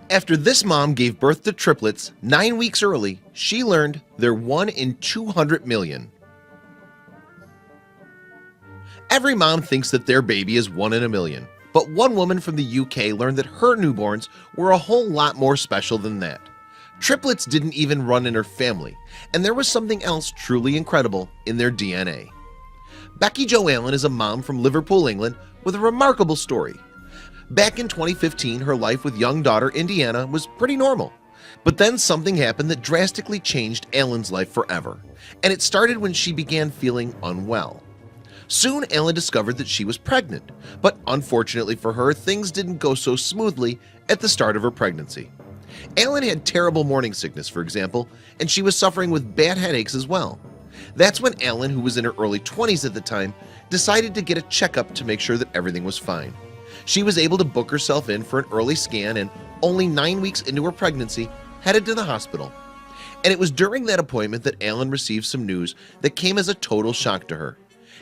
After this mom gave birth to triplets 9 weeks early, she learned they're 1 in 200 million. Every mom thinks that their baby is 1 in a million, but one woman from the UK learned that her newborns were a whole lot more special than that. Triplets didn't even run in her family, and there was something else truly incredible in their DNA. Becky Jo Allen is a mom from Liverpool, England, with a remarkable story. Back in 2015, her life with young daughter Indiana was pretty normal. But then something happened that drastically changed Allen's life forever, and it started when she began feeling unwell. Soon Allen discovered that she was pregnant, but unfortunately for her, things didn't go so smoothly at the start of her pregnancy. Allen had terrible morning sickness, for example, and she was suffering with bad headaches as well. That's when Allen, who was in her early 20s at the time, decided to get a checkup to make sure that everything was fine. She was able to book herself in for an early scan and only 9 weeks into her pregnancy headed to the hospital. And it was during that appointment that Allen received some news that came as a total shock to her.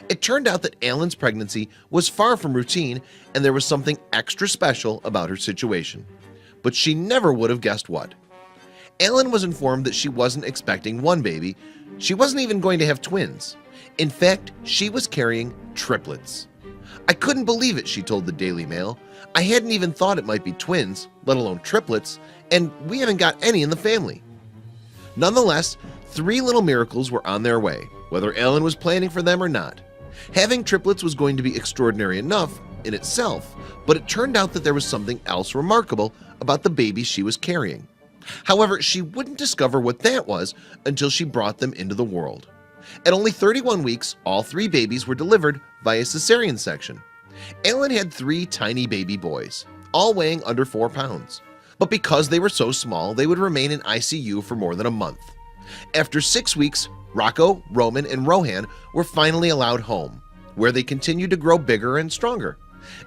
It turned out that Allen's pregnancy was far from routine, and there was something extra special about her situation. But she never would have guessed what. Allen was informed that she wasn't expecting one baby. She wasn't even going to have twins. In fact, she was carrying triplets. "I couldn't believe it," she told the Daily Mail. "I hadn't even thought it might be twins, let alone triplets, and we haven't got any in the family." Nonetheless, 3 little miracles were on their way, whether Allen was planning for them or not. Having triplets was going to be extraordinary enough in itself, but it turned out that there was something else remarkable about the babies she was carrying. However, she wouldn't discover what that was until she brought them into the world. At only 31 weeks, all 3 babies were delivered via cesarean section. Allen had 3 tiny baby boys, all weighing under 4 pounds. But because they were so small, they would remain in ICU for more than a month. After 6 weeks, Rocco, Roman, and Rohan were finally allowed home, where they continued to grow bigger and stronger.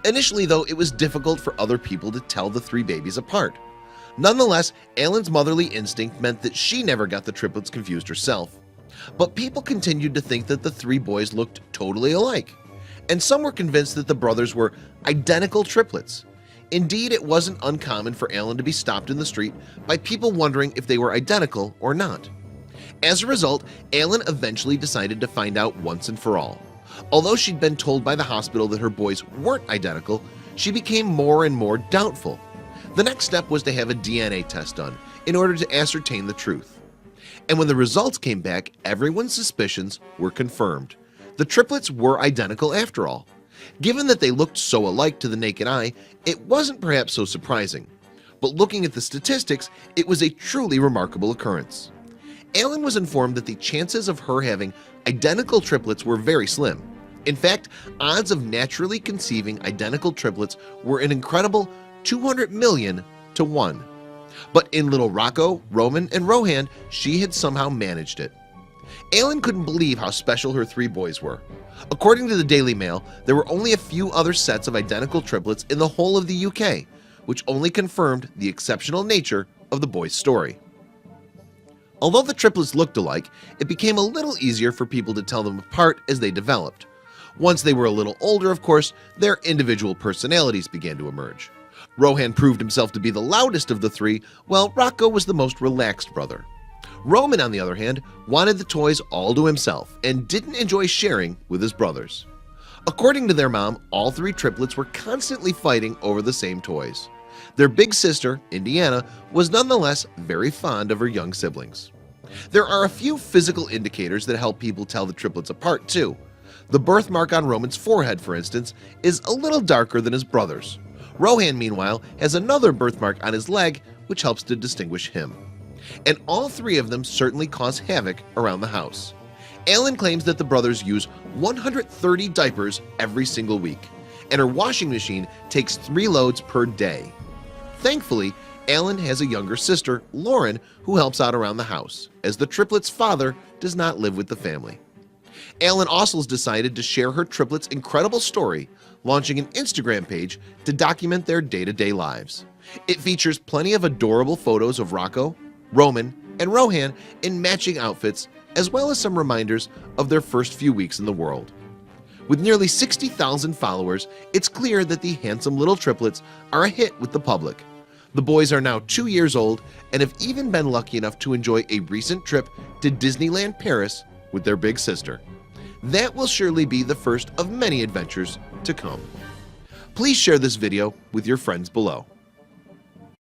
Initially, though, it was difficult for other people to tell the 3 babies apart. Nonetheless, Allen's motherly instinct meant that she never got the triplets confused herself. But people continued to think that the 3 boys looked totally alike, and some were convinced that the brothers were identical triplets. Indeed, it wasn't uncommon for Allen to be stopped in the street by people wondering if they were identical or not. As a result, Allen eventually decided to find out once and for all. Although she'd been told by the hospital that her boys weren't identical, she became more and more doubtful. The next step was to have a DNA test done in order to ascertain the truth. And when the results came back, everyone's suspicions were confirmed. The triplets were identical after all. Given that they looked so alike to the naked eye, it wasn't perhaps so surprising. But looking at the statistics, it was a truly remarkable occurrence. Allen was informed that the chances of her having identical triplets were very slim. In fact, odds of naturally conceiving identical triplets were an incredible 200 million to 1. But in little Rocco, Roman, and Rohan, she had somehow managed it. Allen couldn't believe how special her 3 boys were. According to the Daily Mail, there were only a few other sets of identical triplets in the whole of the UK, which only confirmed the exceptional nature of the boys' story. Although the triplets looked alike, it became a little easier for people to tell them apart as they developed. Once they were a little older, of course, their individual personalities began to emerge. Rohan proved himself to be the loudest of the 3, while Rocco was the most relaxed brother. Roman, on the other hand, wanted the toys all to himself and didn't enjoy sharing with his brothers. According to their mom, all 3 triplets were constantly fighting over the same toys. Their big sister, Indiana, was nonetheless very fond of her young siblings. There are a few physical indicators that help people tell the triplets apart too. The birthmark on Roman's forehead, for instance, is a little darker than his brother's. Rohan, meanwhile, has another birthmark on his leg, which helps to distinguish him. And all 3 of them certainly cause havoc around the house. Allen claims that the brothers use 130 diapers every single week, and her washing machine takes 3 loads per day. Thankfully, Allen has a younger sister, Lauren, who helps out around the house, as the triplets' father does not live with the family. Allen also has decided to share her triplets' incredible story, launching an Instagram page to document their day-to-day lives. It features plenty of adorable photos of Rocco, Roman, and Rohan in matching outfits, as well as some reminders of their first few weeks in the world. With nearly 60,000 followers, it's clear that the handsome little triplets are a hit with the public. The boys are now 2 years old and have even been lucky enough to enjoy a recent trip to Disneyland Paris with their big sister. That will surely be the first of many adventures to come. Please share this video with your friends below.